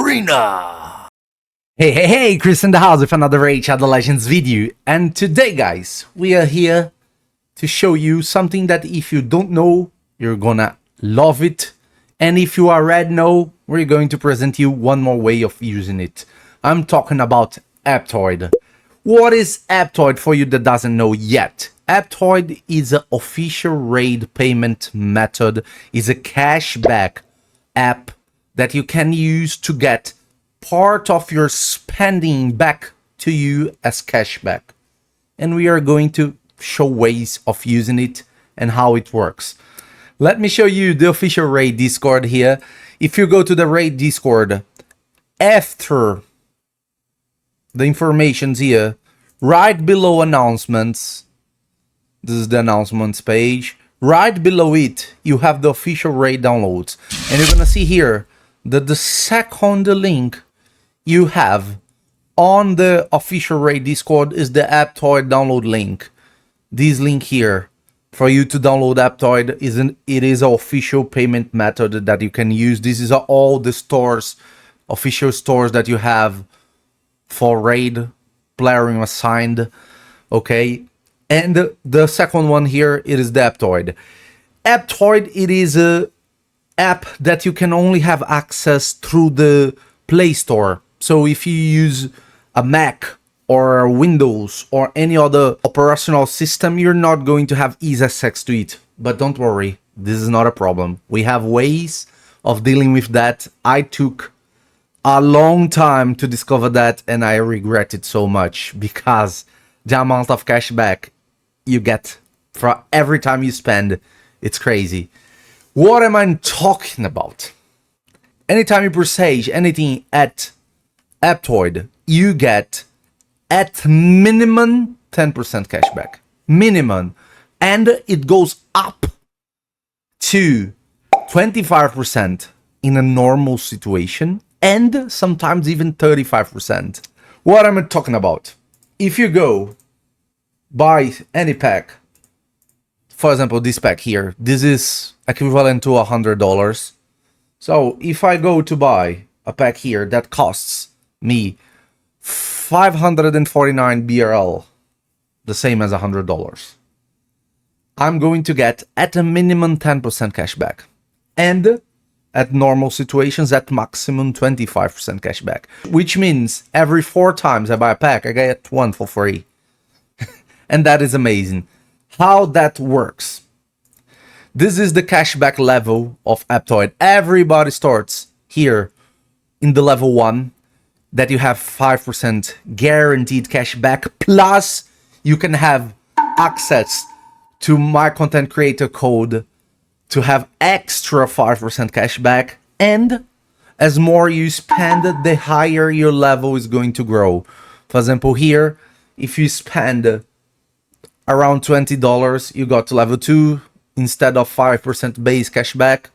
Arena! Hey, Chris in the house with another Age of the Legends video. And today, guys, we are here to show you something that if you don't know, you're gonna love it. And if you already know, we're going to present you one more way of using it. I'm talking about APTOIDE. What is APTOIDE for you that doesn't know yet? APTOIDE is an official raid payment method, is a cashback app that you can use to get part of your spending back to you as cashback. And we are going to show ways of using it and how it works. Let me show you the official raid Discord here. If you go to the raid Discord, after the information's here, right below announcements, this is the announcements page, right below it, you have the official raid downloads. And you're gonna see here that the second link you have on the official raid Discord is the APTOIDE download link. This link here for you to download APTOIDE it is an official payment method that you can use. This is all the stores, official stores that you have for raid player assigned. Okay, and the second one here, it is the APTOIDE. APTOIDE, it is a app that you can only have access through the Play Store. So if you use a Mac or Windows or any other operational system, you're not going to have easy access to it. But don't worry, this is not a problem. We have ways of dealing with that. I took a long time to discover that, and I regret it so much because the amount of cashback you get for every time you spend, it's crazy. What am I talking about? Anytime you purchase anything at APTOIDE, you get at minimum 10% cashback. Minimum. And it goes up to 25% in a normal situation, and sometimes even 35%. What am I talking about? If you go buy any pack, for example, this pack here, this is equivalent to $100. So if I go to buy a pack here that costs me 549 BRL, the same as $100, I'm going to get at a minimum 10% cashback, and at normal situations at maximum 25% cashback, which means every 4 times I buy a pack, I get one for free. And that is amazing. How that works. This is the cashback level of APTOIDE. Everybody starts here in the level 1, that you have 5% guaranteed cashback, plus you can have access to my content creator code to have extra 5% cashback, and as more you spend, the higher your level is going to grow. For example, here, if you spend around $20, you got to level 2. Instead of 5% base cashback,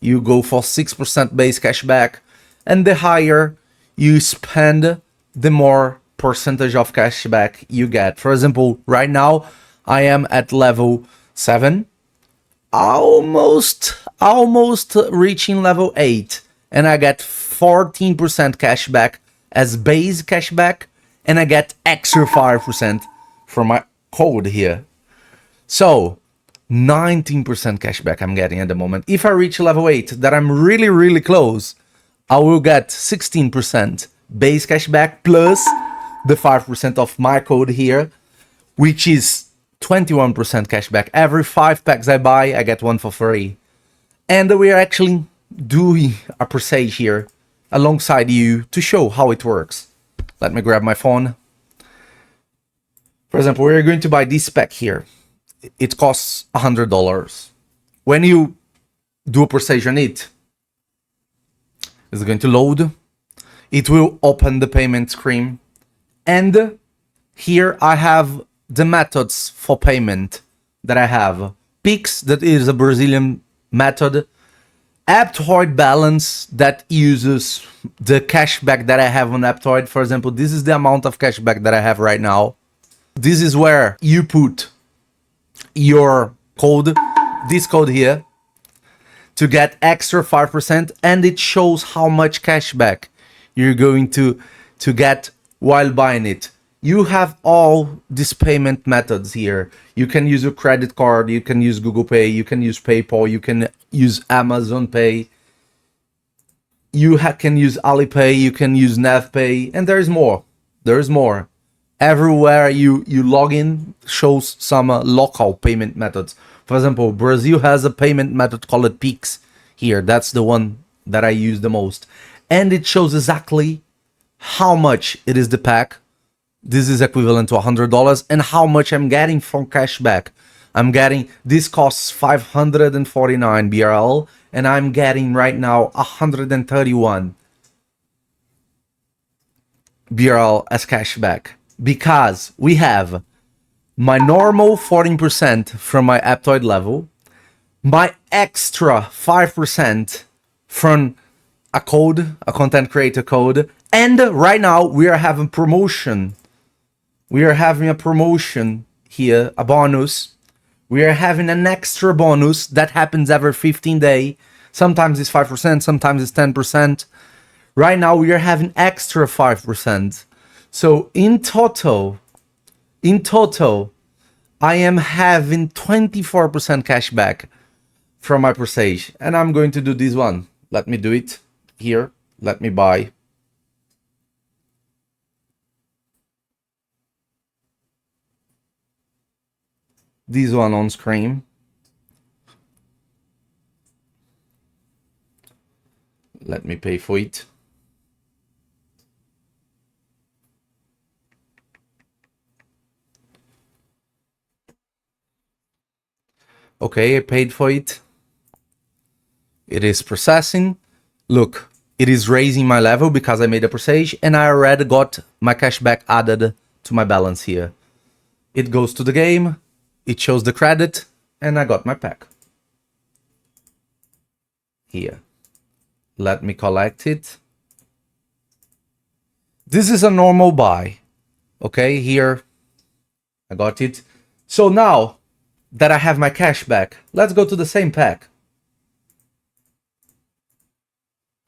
you go for 6% base cashback, and the higher you spend, the more percentage of cashback you get. For example, right now I am at level 7, almost reaching level 8, and I get 14% cashback as base cashback, and I get extra 5% from my code here. So 19% cashback I'm getting at the moment. If I reach level 8, that I'm really close, I will get 16% base cashback plus the 5% of my code here, which is 21% cashback. Every 5 packs I buy, I get one for free. And we are actually doing a purchase here alongside you to show how it works. Let me grab my phone. For example, we're going to buy this pack here. It costs $100. When you do a purchase on it, it's going to load. It will open the payment screen. And here I have the methods for payment that I have. Pix, that is a Brazilian method. APTOIDE balance, that uses the cashback that I have on APTOIDE. For example, this is the amount of cashback that I have right now. This is where you put your code, this code here, to get extra 5%, and it shows how much cashback you're going to get while buying it. You have all these payment methods here. You can use a credit card, you can use Google Pay, you can use PayPal, you can use Amazon Pay, you can use Alipay, you can use NavPay, and there's more. There's more. Everywhere you log in shows some local payment methods. For example, Brazil has a payment method called Pix here. That's the one that I use the most. And it shows exactly how much it is the pack. This is equivalent to $100 and how much I'm getting from cashback. I'm getting, this costs 549 BRL and I'm getting right now 131 BRL as cashback, because we have my normal 14% from my Aptoide level, my extra 5% from a code, a content creator code, and right now we are having promotion. We are having a promotion here, a bonus. We are having an extra bonus that happens every 15 days. Sometimes it's 5%, sometimes it's 10%. Right now we are having extra 5%. So in total, I am having 24% cashback from my purchase. And I'm going to do this one. Let me do it here. Let me buy. This one on screen. Let me pay for it. Okay, I paid for it. It is processing. Look, it is raising my level because I made a purchase and I already got my cashback added to my balance here. It goes to the game. It shows the credit, and I got my pack. Here. Let me collect it. This is a normal buy. Okay, here. I got it. So now that I have my cash back, let's go to the same pack.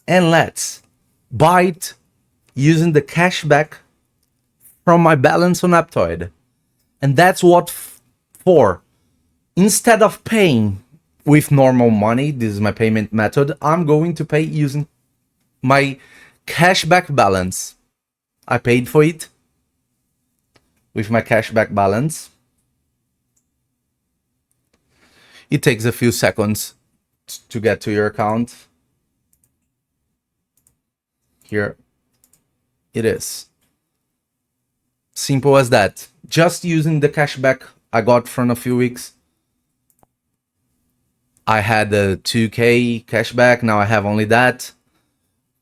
And let's buy it using the cashback from my balance on Aptoide. And that's what for. Instead of paying with normal money, this is my payment method, I'm going to pay using my cashback balance. I paid for it with my cashback balance. It takes a few seconds to get to your account. Here it is. Simple as that. Just using the cashback I got from a few weeks. I had a 2K cashback, now I have only that.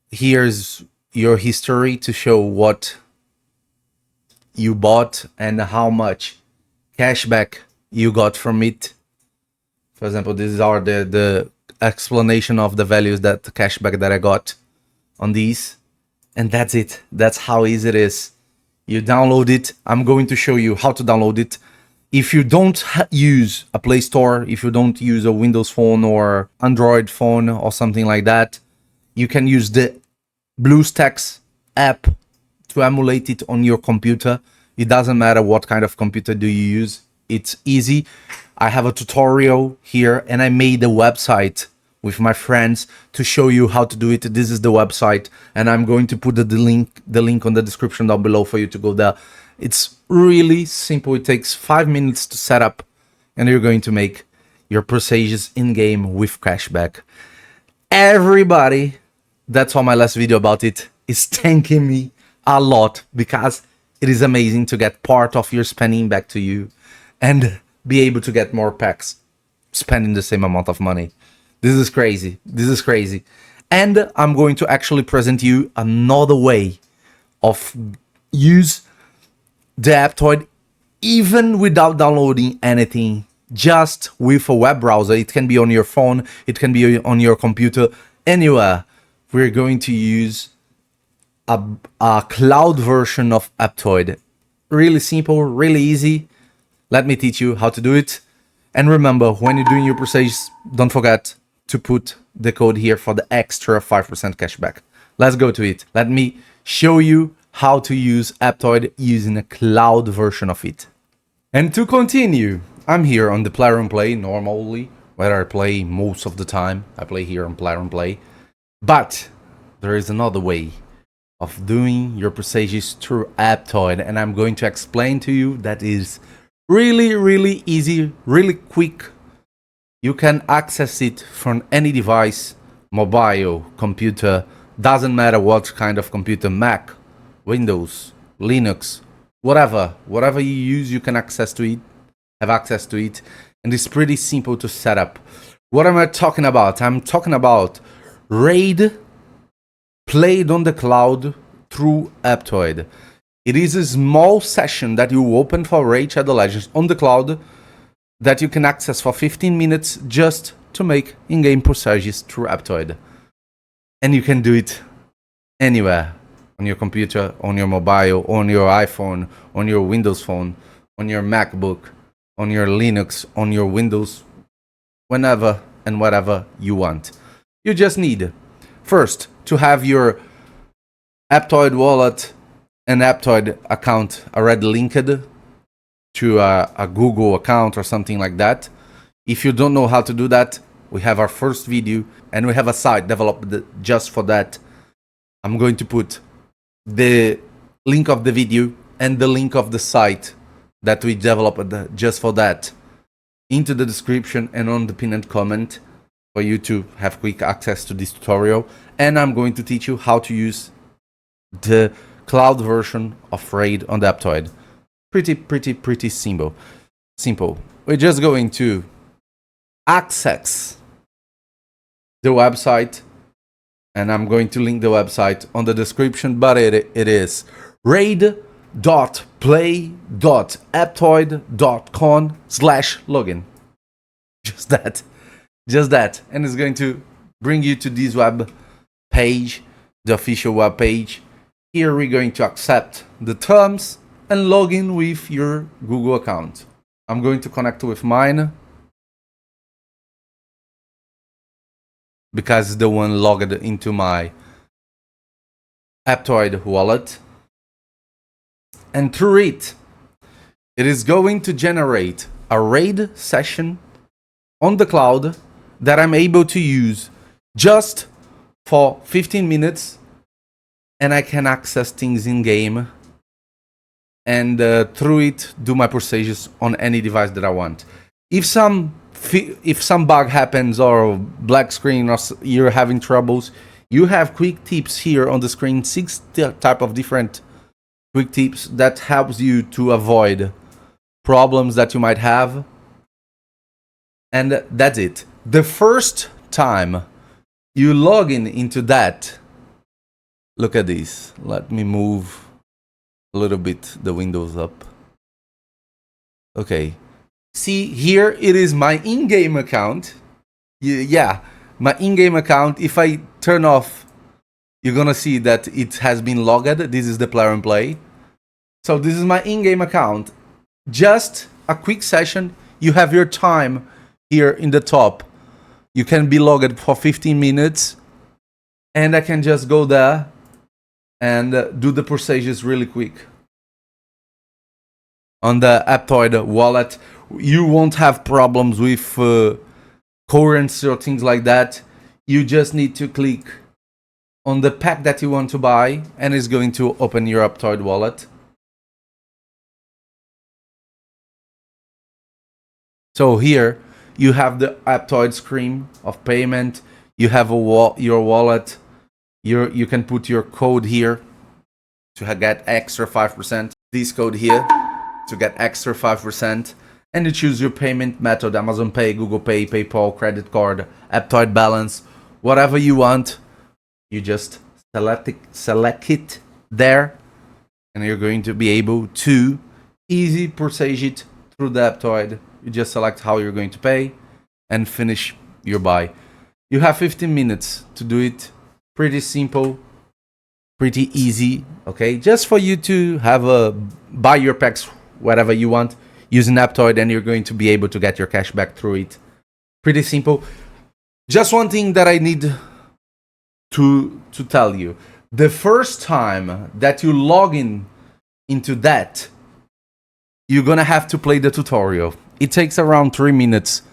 Here's your history to show what you bought and how much cashback you got from it. For example, these are the explanation of the values that the cashback that I got on these. And that's it. That's how easy it is. You download it. I'm going to show you how to download it. If you don't use a Play Store, if you don't use a Windows phone or Android phone or something like that, you can use the BlueStacks app to emulate it on your computer. It doesn't matter what kind of computer do you use. It's easy. I have a tutorial here and I made a website with my friends to show you how to do it. This is the website and I'm going to put the link on the description down below for you to go there. It's really simple. It takes 5 minutes to set up and you're going to make your purchases in-game with cashback. Everybody that saw my last video about it is thanking me a lot because it is amazing to get part of your spending back to you and be able to get more packs spending the same amount of money. This is crazy. This is crazy. And I'm going to actually present you another way of use the Aptoide even without downloading anything, just with a web browser. It can be on your phone, it can be on your computer, anywhere. We're going to use a cloud version of Aptoide. Really simple, really easy. Let me teach you how to do it. And remember, when you're doing your purchase, don't forget to put the code here for the extra 5% cashback. let's go to it. Let me show you how to use Aptoide using a cloud version of it. And to continue, I'm here on the Platinum Play normally, where I play most of the time. I play here on Platinum Play. But there is another way of doing your purchases through Aptoide, and I'm going to explain to you that is really easy, really quick. You can access it from any device, mobile, computer, doesn't matter what kind of computer, Mac, Windows, Linux, whatever you use, you can have access to it, and it's pretty simple to set up. What am I talking about? I'm talking about RAID played on the cloud through Aptoide. It is a small session that you open for Raid Shadow Legends on the cloud that you can access for 15 minutes just to make in-game purchases through Aptoide. And you can do it anywhere, on your computer, on your mobile, on your iPhone, on your Windows phone, on your MacBook, on your Linux, on your Windows, whenever and whatever you want. You just need, first, to have your Aptoide wallet and Aptoide account already linked to a Google account or something like that. If you don't know how to do that, we have our first video and we have a site developed just for that. I'm going to put the link of the video and the link of the site that we developed just for that into the description and on the pinned comment for you to have quick access to this tutorial. And I'm going to teach you how to use the cloud version of RAID on the Aptoide. Pretty simple. We're just going to access the website, and I'm going to link the website on the description, but it is raid.play.aptoide.com/login. Just that, and it's going to bring you to this web page, the official web page. Here we're going to accept the terms and log in with your Google account. I'm going to connect with mine because it's the one logged into my Aptoide wallet. And through it is going to generate a RAID session on the cloud that I'm able to use just for 15 minutes, and I can access things in game and through it do my purchases on any device that I want. If some bug happens or black screen or you're having troubles, you have quick tips here on the screen, 6 type of different quick tips that helps you to avoid problems that you might have. And that's it. The first time you log in into that, look at this. Let me move a little bit the windows up. Okay. See, here it is my in-game account. Yeah, my in-game account. If I turn off, you're gonna see that it has been logged. This is the player and play. So this is my in-game account. Just a quick session. You have your time here in the top. You can be logged for 15 minutes. And I can just go there and do the purchases really quick. On the Aptoide wallet, you won't have problems with currency or things like that. You just need to click on the pack that you want to buy, and it's going to open your Aptoide wallet. So here you have the Aptoide screen of payment. You have your wallet. You can put your code here to get extra 5%. This code here to get extra 5%. And you choose your payment method: Amazon Pay, Google Pay, PayPal, credit card, Aptoide balance, whatever you want. You just select it there, and you're going to be able to easy purchase it through the Aptoide. You just select how you're going to pay and finish your buy. You have 15 minutes to do it. Pretty simple, pretty easy, okay? Just for you to have buy your packs whatever you want using Aptoide, and you're going to be able to get your cash back through it. Pretty simple. Just one thing that I need to tell you. The first time that you log in into that, you're gonna have to play the tutorial. It takes around 3 minutes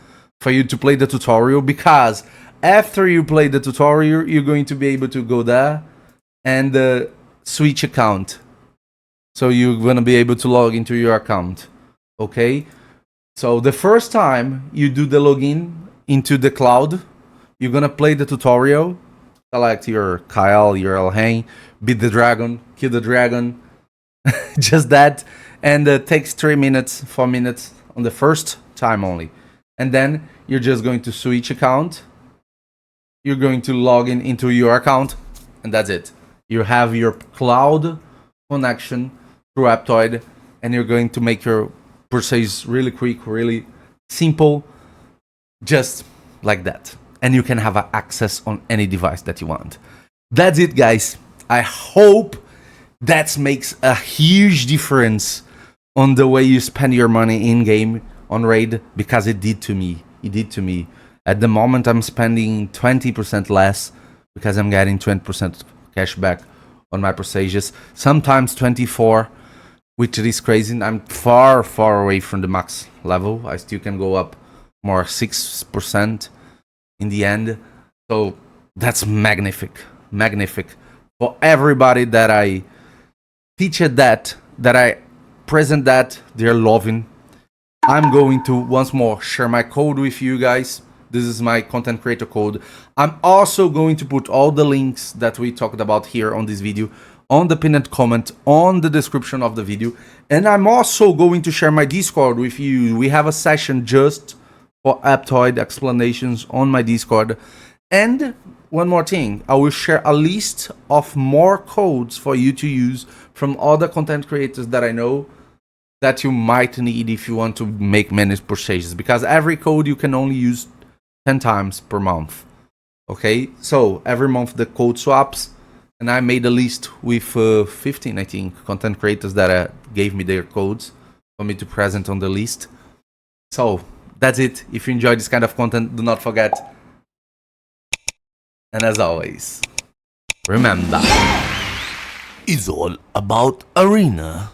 for you to play the tutorial, because after you play the tutorial, you're going to be able to go there and switch account. So you're gonna be able to log into your account. Okay? So the first time you do the login into the cloud, you're gonna play the tutorial, select your Kyle, your Elhain, beat the dragon, kill the dragon, just that, and it takes 3 minutes, 4 minutes on the first time only. And then you're just going to switch account, you're going to log in into your account, and that's it. You have your cloud connection through Aptoide, and you're going to make your purchase really quick, really simple, just like that. And you can have access on any device that you want. That's it, guys. I hope that makes a huge difference on the way you spend your money in game on Raid, because it did to me. It did to me. At the moment, I'm spending 20% less because I'm getting 20% cashback on my purchases. Sometimes 24, which is crazy. I'm far, far away from the max level. I still can go up more, 6% in the end. So that's magnific, magnific. For everybody that I teach it, that I present, that they're loving. I'm going to once more share my code with you guys. This is my content creator code. I'm also going to put all the links that we talked about here on this video on the pinned comment on the description of the video. And I'm also going to share my Discord with you. We have a session just for Aptoide explanations on my Discord. And one more thing, I will share a list of more codes for you to use from other content creators that I know that you might need if you want to make many purchases, because every code you can only use 10 times per month. Okay, so every month the code swaps, and I made a list with 15, I think, content creators that gave me their codes for me to present on the list. So that's it. If you enjoy this kind of content, do not forget. And as always, remember, it's all about arena.